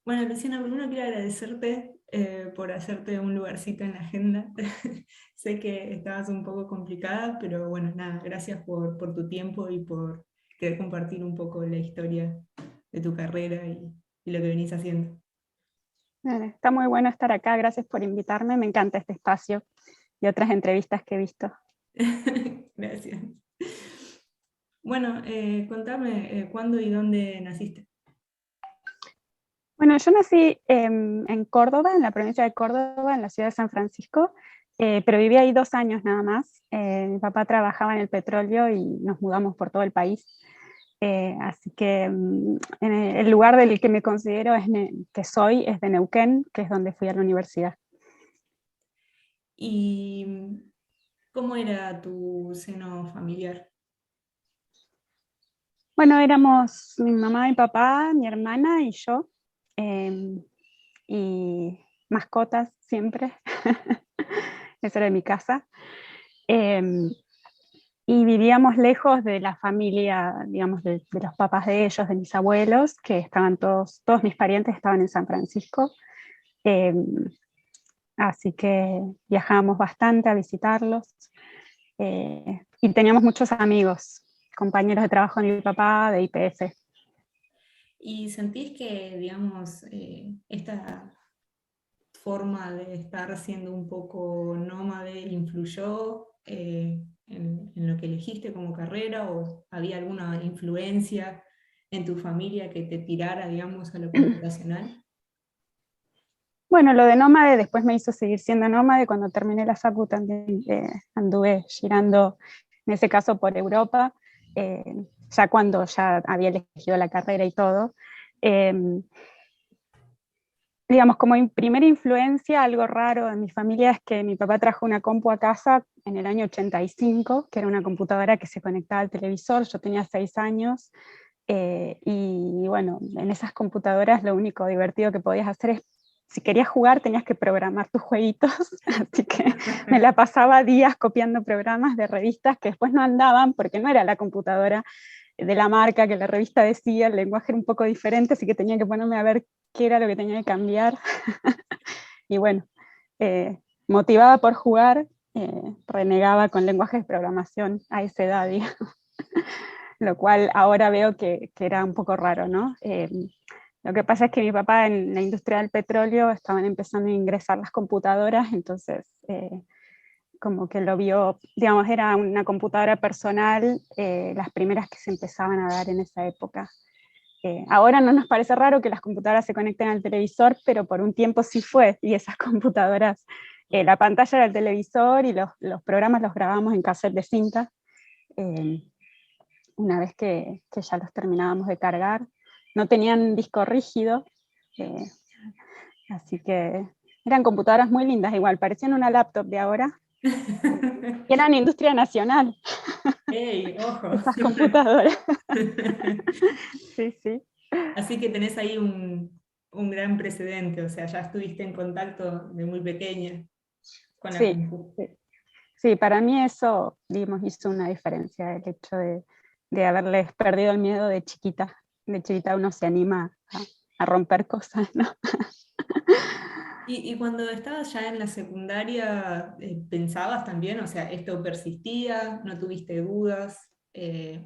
Bueno, Luciana, primero quiero agradecerte por hacerte un lugarcito en la agenda. Sé que estabas un poco complicada, pero bueno, nada, gracias por tu tiempo y por querer compartir un poco la historia de tu carrera y lo que venís haciendo. Está muy bueno estar acá, gracias por invitarme, me encanta este espacio y otras entrevistas que he visto. Gracias. Bueno, contame cuándo y dónde naciste. Bueno, yo nací en Córdoba, en la provincia de Córdoba, en la ciudad de San Francisco, pero viví ahí 2 años nada más. Mi papá trabajaba en el petróleo y nos mudamos por todo el país. Así que en el lugar del que me considero que soy es de Neuquén, que es donde fui a la universidad. ¿Y cómo era tu seno familiar? Bueno, éramos mi mamá, mi papá, mi hermana y yo. em, y mascotas siempre. Esa era mi casa. Em, y vivíamos lejos de la familia, digamos, de los papás de ellos, de mis abuelos, que estaban todos mis parientes estaban en San Francisco. Em, Así que viajábamos bastante a visitarlos. Y teníamos muchos amigos, compañeros de trabajo de mi papá, de IPF. ¿Y sentís que, digamos, esta forma de estar siendo un poco nómade influyó en lo que elegiste como carrera o había alguna influencia en tu familia que te tirara, digamos, a lo computacional? Bueno, lo de nómade después me hizo seguir siendo nómade. Cuando terminé la facu también anduve girando, en ese caso por Europa, eh, ya cuando ya había elegido la carrera y todo. Eh, digamos, como primera influencia, algo raro en mi familia es que mi papá trajo una compu a casa en el año 85, que era una computadora que se conectaba al televisor. Yo tenía 6 años. Y bueno, en esas computadoras lo único divertido que podías hacer es, si querías jugar, tenías que programar tus jueguitos, así que me la pasaba días copiando programas de revistas que después no andaban porque no era la computadora de la marca que la revista decía, el lenguaje era un poco diferente, así que tenía que ponerme a ver qué era lo que tenía que cambiar. Y bueno, motivada por jugar, renegaba con lenguajes de programación a esa edad, digamos. Lo cual ahora veo que era un poco raro, ¿no? Lo que pasa es que mi papá en la industria del petróleo estaban empezando a ingresar las computadoras, entonces como que lo vio, digamos, era una computadora personal, las primeras que se empezaban a dar en esa época. Ahora no nos parece raro que las computadoras se conecten al televisor, pero por un tiempo sí fue, y esas computadoras, la pantalla era el televisor y los programas los grabamos en cassette de cinta. Eh, una vez que ya los terminábamos de cargar. No tenían disco rígido, eh, así que eran computadoras muy lindas, igual, parecían una laptop de ahora. Y eran industria nacional, ¡Ey, ojo! esas computadoras. Sí, sí. Así que tenés ahí un gran precedente, o sea, ya estuviste en contacto de muy pequeña con la Sí, compu. sí. Sí, para mí eso, digamos, hizo una diferencia, el hecho de haberles perdido el miedo de chiquita. De chiquita uno se anima a romper cosas, ¿no? Y cuando estabas ya en la secundaria, ¿pensabas también, o sea, esto persistía, no tuviste dudas,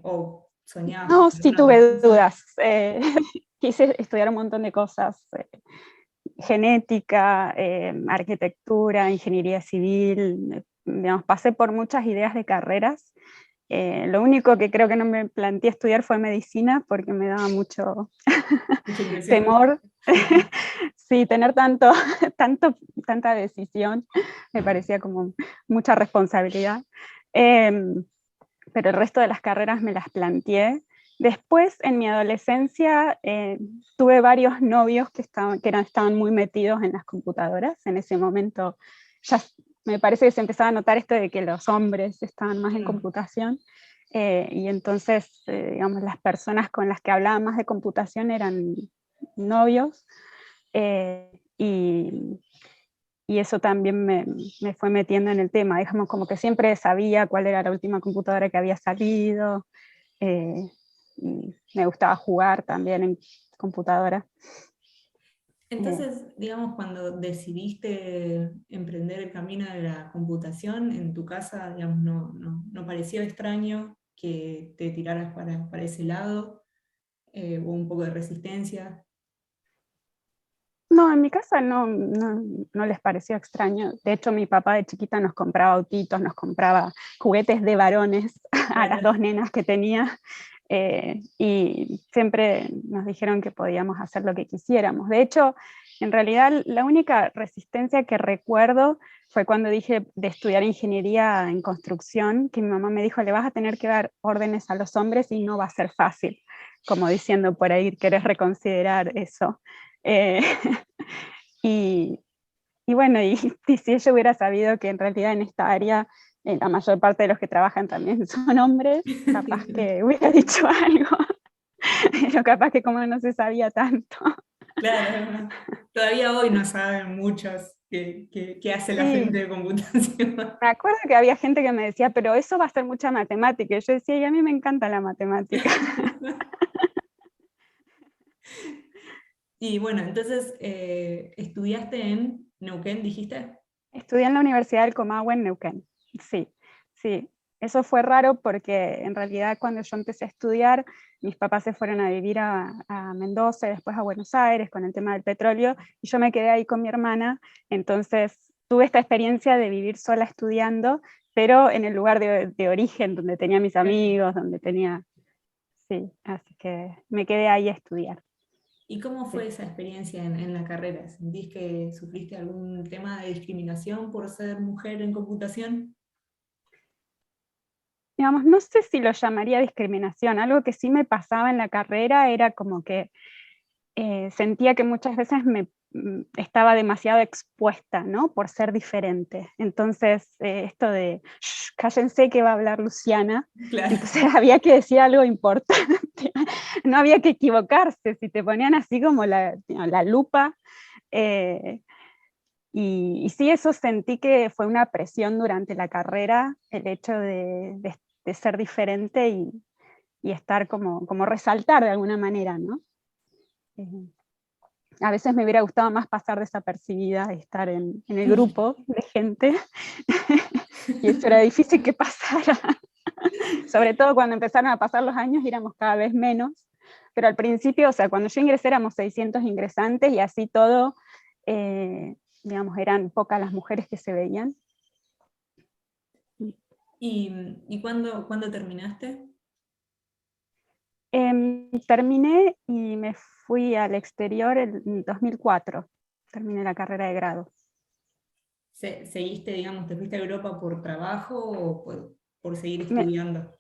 o soñabas con No, sí alguna otra tuve cosa? dudas. Quise estudiar un montón de cosas, genética, arquitectura, ingeniería civil, digamos, pasé por muchas ideas de carreras. Lo único que creo que no me planteé estudiar fue medicina porque me daba mucho Mucha impresión. temor. Sí, tener tanto, tanta decisión me parecía como mucha responsabilidad. Em, pero el resto de las carreras me las planteé. Después, en mi adolescencia, tuve varios novios estaban muy metidos en las computadoras. En ese momento ya me parece que se empezaba a notar esto de que los hombres estaban más en Mm. computación. Y entonces, digamos, las personas con las que hablaba más de computación eran novios. Y eso también me fue metiendo en el tema. Digamos, como que siempre sabía cuál era la última computadora que había salido. Y me gustaba jugar también en computadora. Entonces, digamos, cuando decidiste emprender el camino de la computación, en tu casa, digamos, no pareció extraño que te tiraras para ese lado, o un poco de resistencia. No, en mi casa no les pareció extraño. De hecho, mi papá de chiquita nos compraba autitos, nos compraba juguetes de varones a las Claro. dos nenas que tenía, y siempre nos dijeron que podíamos hacer lo que quisiéramos. De hecho, en realidad, la única resistencia que recuerdo fue cuando dije de estudiar ingeniería en construcción, que mi mamá me dijo, le vas a tener que dar órdenes a los hombres y no va a ser fácil, como diciendo por ahí, ¿querés reconsiderar eso? Eh, y, y bueno, y si ella hubiera sabido que en realidad en esta área la mayor parte de los que trabajan también son hombres, capaz que hubiera dicho algo, pero capaz que como no se sabía tanto. Claro, todavía hoy no saben muchos qué hace la Sí, gente de computación. me acuerdo que había gente que me decía, pero eso va a ser mucha matemática. Y yo decía, y a mí me encanta la matemática. Y bueno, entonces, estudiaste en Neuquén, dijiste. Estudié en la Universidad del Comahue en Neuquén. Sí, sí. Eso fue raro porque en realidad cuando yo empecé a estudiar, mis papás se fueron a vivir a Mendoza y después a Buenos Aires con el tema del petróleo, y yo me quedé ahí con mi hermana. Entonces tuve esta experiencia de vivir sola estudiando, pero en el lugar de origen, donde tenía mis amigos, donde tenía... Sí, así que me quedé ahí a estudiar. ¿Y cómo Sí. fue esa experiencia en la carrera? ¿Sentís que sufriste algún tema de discriminación por ser mujer en computación? Digamos, no sé si lo llamaría discriminación. Algo que sí me pasaba en la carrera era como que sentía que muchas veces estaba demasiado expuesta, ¿no? Por ser diferente. Entonces, esto de, "Shh, cállense que va a hablar Luciana", Claro. entonces había que decir algo importante, no había que equivocarse, si te ponían así como la lupa. eh, y sí, eso sentí que fue una presión durante la carrera, el hecho de ser diferente y estar como resaltar de alguna manera, ¿no? Eh, a veces me hubiera gustado más pasar desapercibida y estar en el grupo de gente, y eso era difícil que pasara, sobre todo cuando empezaron a pasar los años y éramos cada vez menos, pero al principio, o sea, cuando yo ingresé éramos 600 ingresantes y así todo, eh, digamos, eran pocas las mujeres que se veían. ¿Y cuándo terminaste? Terminé y me fui al exterior en 2004, terminé la carrera de grado. ¿Seguiste, digamos, te fuiste a Europa por trabajo o por seguir Me, estudiando?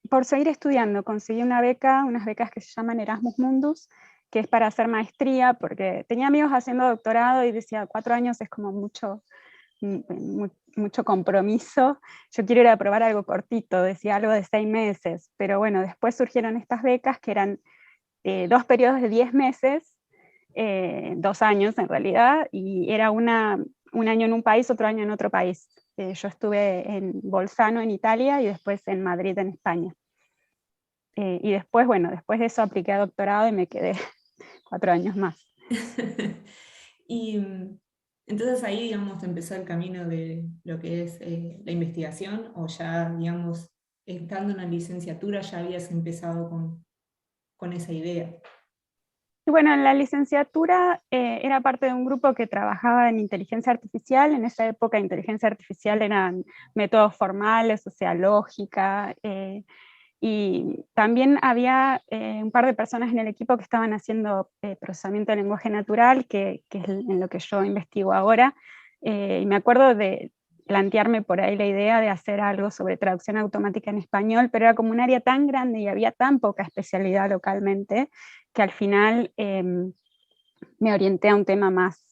por seguir estudiando, conseguí una beca, unas becas que se llaman Erasmus Mundus, que es para hacer maestría, porque tenía amigos haciendo doctorado y decía, 4 años es como mucho compromiso, yo quiero ir a probar algo cortito, decía algo de 6 meses, pero bueno, después surgieron estas becas que eran 2 periodos de 10 meses, 2 años en realidad, y era un año en un país, otro año en otro país. Yo estuve en Bolzano en Italia y después en Madrid en España. Y después, bueno, después de eso apliqué a doctorado y me quedé 4 años más. Y entonces ahí, digamos, empezó el camino de lo que es la investigación, o ya, digamos, estando en la licenciatura ya habías empezado con esa idea. Y bueno, en la licenciatura era parte de un grupo que trabajaba en inteligencia artificial. En esa época inteligencia artificial eran métodos formales, o sea, lógica, y también había un par de personas en el equipo que estaban haciendo procesamiento de lenguaje natural, que es en lo que yo investigo ahora. Y me acuerdo de plantearme por ahí la idea de hacer algo sobre traducción automática en español, pero era como un área tan grande y había tan poca especialidad localmente que al final me orienté a un tema más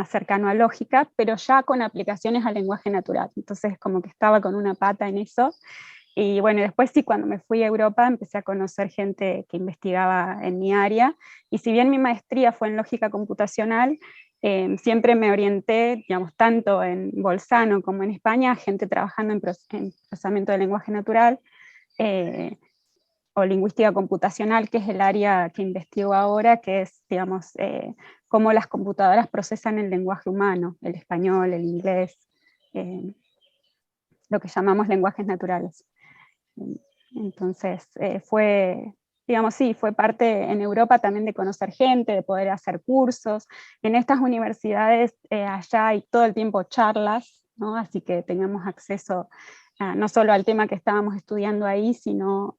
cercano a lógica, pero ya con aplicaciones al lenguaje natural. Entonces como que estaba con una pata en eso. Y bueno, después sí, cuando me fui a Europa empecé a conocer gente que investigaba en mi área, y si bien mi maestría fue en lógica computacional, siempre me orienté, digamos, tanto en Bolzano como en España, a gente trabajando en procesamiento de lenguaje natural, eh, o lingüística computacional, que es el área que investigo ahora, que es, digamos, cómo las computadoras procesan el lenguaje humano, el español, el inglés, lo que llamamos lenguajes naturales. Entonces, digamos, sí, fue parte en Europa también de conocer gente, de poder hacer cursos. En estas universidades allá hay todo el tiempo charlas, ¿no? Así que teníamos acceso no solo al tema que estábamos estudiando ahí, sino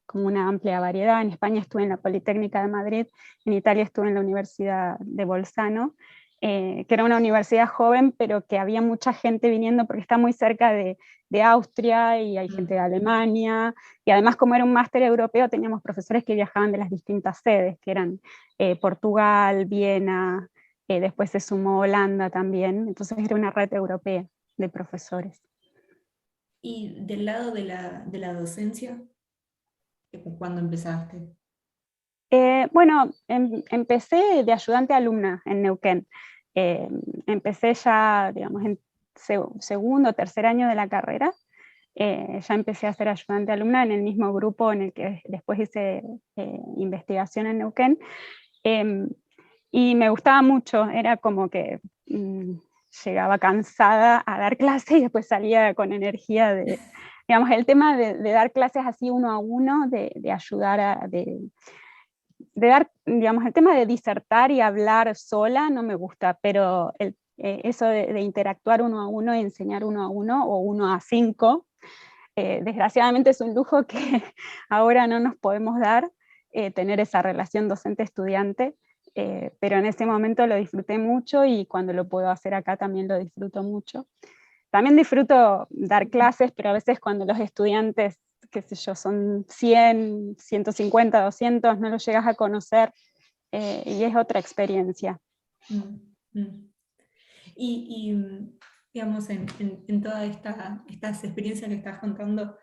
como una amplia variedad. En España estuve en la Politécnica de Madrid, en Italia estuve en la Universidad de Bolzano, que era una universidad joven, pero que había mucha gente viniendo porque está muy cerca de Austria, y hay gente de Alemania, y además como era un máster europeo teníamos profesores que viajaban de las distintas sedes, que eran Portugal, Viena, después se sumó Holanda también, entonces era una red europea de profesores. Y del lado de la docencia, ¿cuándo empezaste? Bueno, empecé de ayudante alumna en Neuquén. Empecé ya, digamos, en segundo o tercer año de la carrera. Ya empecé a ser ayudante alumna en el mismo grupo en el que después hice investigación en Neuquén. Y me gustaba mucho, era como que llegaba cansada a dar clases y después salía con energía de, digamos, el tema de dar clases así uno a uno, de ayudar de dar, digamos, el tema de disertar y hablar sola no me gusta, pero eso de interactuar uno a uno y enseñar uno a uno o 1 a 5, desgraciadamente es un lujo que ahora no nos podemos dar, tener esa relación docente-estudiante, pero en ese momento lo disfruté mucho y cuando lo puedo hacer acá también lo disfruto mucho. También disfruto dar clases, pero a veces cuando los estudiantes, qué sé yo, son 100, 150, 200, no los llegas a conocer, y es otra experiencia. Mm, mm. Digamos, en todas estas experiencias que estás contando,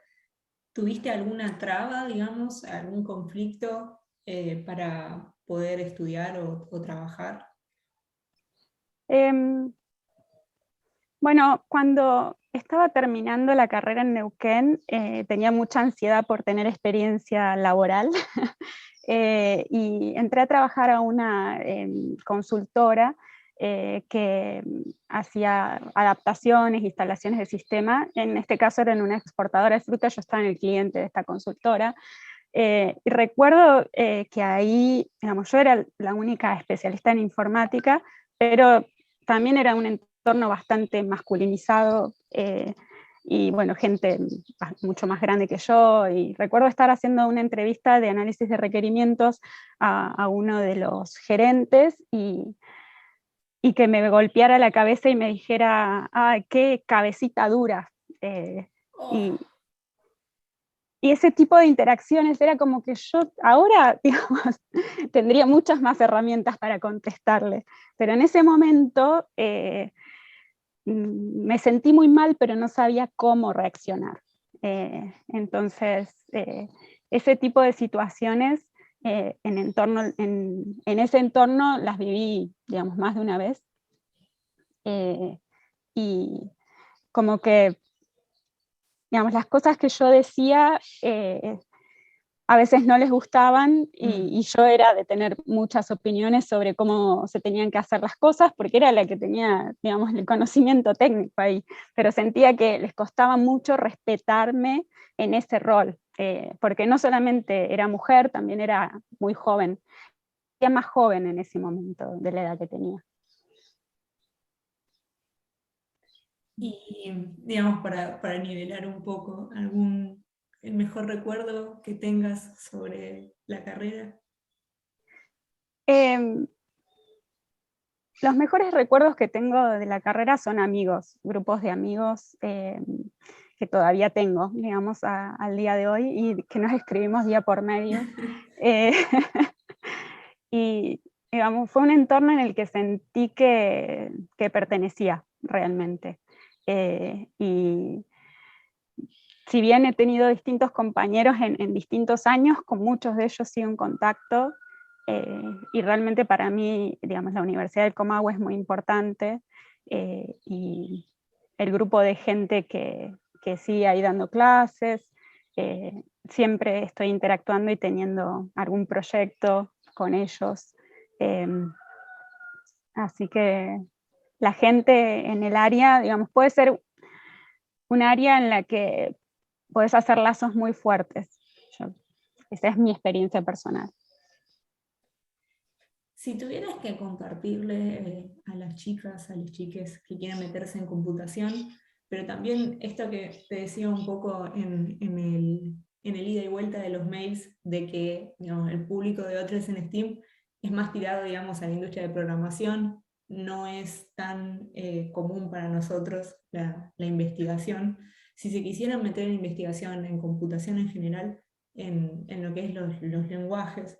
¿tuviste alguna traba, digamos, algún conflicto para poder estudiar o trabajar? Em, Bueno, cuando estaba terminando la carrera en Neuquén, tenía mucha ansiedad por tener experiencia laboral, y entré a trabajar a una consultora que hacía adaptaciones, instalaciones de sistema. En este caso era en una exportadora de fruta, yo estaba en el cliente de esta consultora. Y recuerdo que ahí, digamos, yo era la única especialista en informática, pero también era un entorno bastante masculinizado, y bueno, gente mucho más grande que yo, y recuerdo estar haciendo una entrevista de análisis de requerimientos a uno de los gerentes, y que me golpeara la cabeza y me dijera, ¡ay, qué cabecita dura! Eh, Oh, y, y ese tipo de interacciones era como que yo ahora, digamos, tendría muchas más herramientas para contestarle, pero en ese momento me sentí muy mal, pero no sabía cómo reaccionar. Entonces, ese tipo de situaciones en ese entorno las viví, digamos, más de una vez. Y como que, digamos, las cosas que yo decía a veces no les gustaban, y yo era de tener muchas opiniones sobre cómo se tenían que hacer las cosas, porque era la que tenía, digamos, el conocimiento técnico ahí, pero sentía que les costaba mucho respetarme en ese rol, porque no solamente era mujer, también era muy joven, era más joven en ese momento de la edad que tenía. y digamos, para nivelar un poco, el mejor recuerdo que tengas sobre la carrera. Eh, Los mejores recuerdos que tengo de la carrera son amigos, grupos de amigos que todavía tengo, digamos, al día de hoy, y que nos escribimos día por medio. Eh, y digamos, fue un entorno en el que sentí que pertenecía realmente. Y si bien he tenido distintos compañeros en distintos años, con muchos de ellos sigo en contacto, y realmente para mí, digamos, la Universidad del Comahue es muy importante, y el grupo de gente que sigue ahí dando clases, siempre estoy interactuando y teniendo algún proyecto con ellos. Así que la gente en el área, digamos, puede ser un área en la que puedes hacer lazos muy fuertes. Esa es mi experiencia personal. Si tuvieras que compartirle a las chicas, a los chiques que quieren meterse en computación, pero también esto que te decía un poco en el ida y vuelta de los mails, de que digamos, el público de otros en Steam es más tirado, digamos, a la industria de programación, no es tan común para nosotros la investigación. Si se quisieran meter en investigación, en computación en general, en lo que es los lenguajes,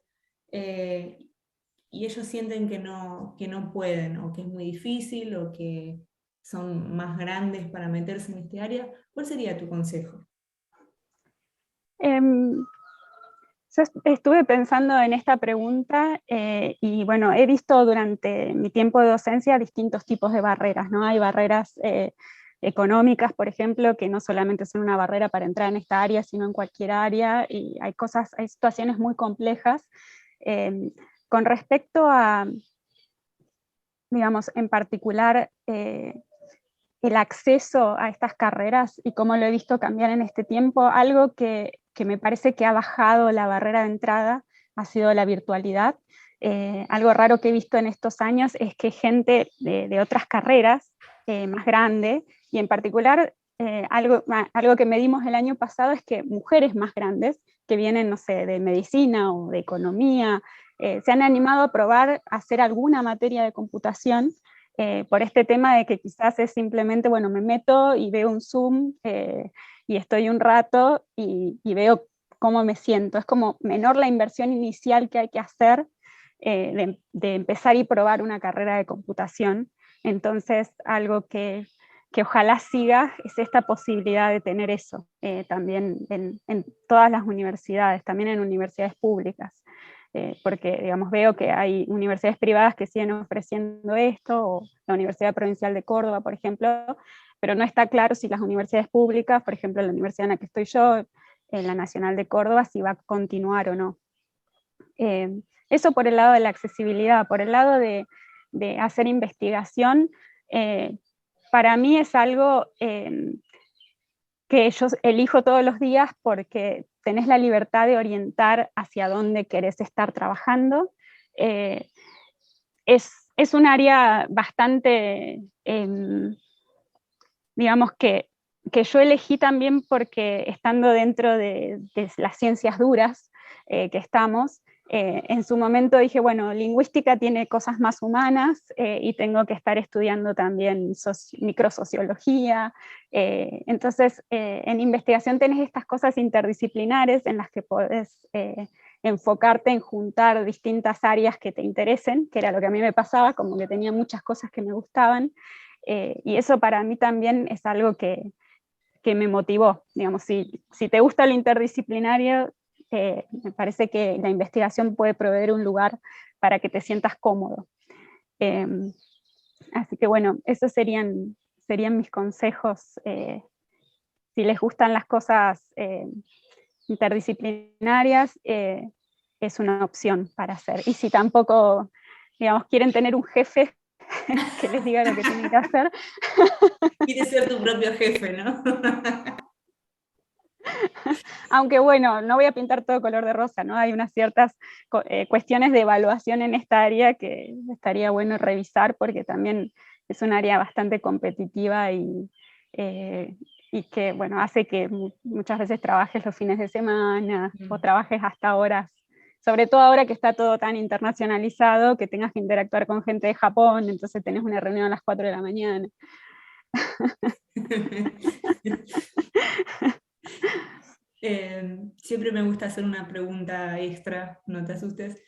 y ellos sienten que no pueden, o que es muy difícil, o que son más grandes para meterse en este área, ¿cuál sería tu consejo? Yo estuve pensando en esta pregunta y bueno, he visto durante mi tiempo de docencia distintos tipos de barreras, ¿no? Hay barreras económicas, por ejemplo, que no solamente son una barrera para entrar en esta área, sino en cualquier área, y hay situaciones muy complejas. Con respecto a, digamos, en particular, el acceso a estas carreras y cómo lo he visto cambiar en este tiempo, algo que me parece que ha bajado la barrera de entrada ha sido la virtualidad. Algo raro que he visto en estos años es que gente de otras carreras más grande, y en particular algo que medimos el año pasado es que mujeres más grandes que vienen, no sé, de medicina o de economía, se han animado a probar a hacer alguna materia de computación, por este tema de que quizás es simplemente, bueno, me meto y veo un Zoom y estoy un rato y veo cómo me siento. Es como menor la inversión inicial que hay que hacer de empezar y probar una carrera de computación. Entonces, algo que ojalá siga es esta posibilidad de tener eso también en todas las universidades, también en universidades públicas. Porque digamos, veo que hay universidades privadas que siguen ofreciendo esto, o la Universidad Provincial de Córdoba, por ejemplo, pero no está claro si las universidades públicas, por ejemplo, la universidad en la que estoy yo, en la Nacional de Córdoba, si va a continuar o no. Eso por el lado de la accesibilidad. Por el lado de hacer investigación, para mí es algo que yo elijo todos los días porque tenés la libertad de orientar hacia dónde querés estar trabajando. Es un área bastante, digamos que yo elegí también porque estando dentro de las ciencias duras que estamos, en su momento dije, bueno, lingüística tiene cosas más humanas y tengo que estar estudiando también microsociología. Entonces, en investigación tenés estas cosas interdisciplinares en las que podés enfocarte en juntar distintas áreas que te interesen, que era lo que a mí me pasaba, como que tenía muchas cosas que me gustaban. Y eso para mí también es algo que me motivó. Digamos, si te gusta lo interdisciplinario, me parece que la investigación puede proveer un lugar para que te sientas cómodo. Así que bueno, esos serían mis consejos. Si les gustan las cosas interdisciplinarias, es una opción para hacer. Y si tampoco, digamos, quieren tener un jefe que les diga lo que tienen que hacer. Quieres ser tu propio jefe, ¿no? Aunque bueno, no voy a pintar todo color de rosa, ¿no? Hay unas ciertas cuestiones de evaluación en esta área que estaría bueno revisar porque también es un área bastante competitiva y que, bueno, hace que muchas veces trabajes los fines de semana o trabajes hasta horas, sobre todo ahora que está todo tan internacionalizado, que tengas que interactuar con gente de Japón, entonces tenés una reunión a las 4 de la mañana. Siempre me gusta hacer una pregunta extra, no te asustes.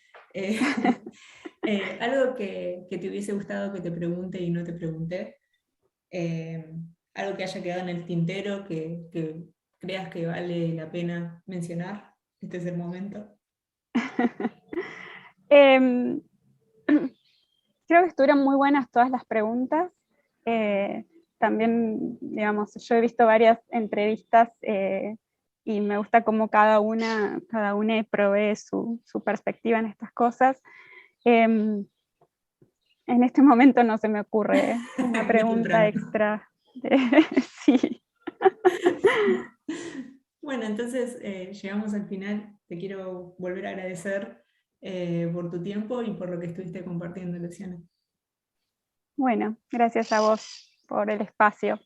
Algo que te hubiese gustado que te pregunte y no te pregunté. Algo que haya quedado en el tintero, que creas que vale la pena mencionar. Este es el momento. Creo que estuvieron muy buenas todas las preguntas. También, digamos, yo he visto varias entrevistas y me gusta cómo cada una provee su perspectiva en estas cosas. En este momento no se me ocurre una Muy pregunta temprano. extra. Sí. Bueno, entonces llegamos al final. Te quiero volver a agradecer por tu tiempo y por lo que estuviste compartiendo, Luciana. Bueno, gracias a vos por el espacio.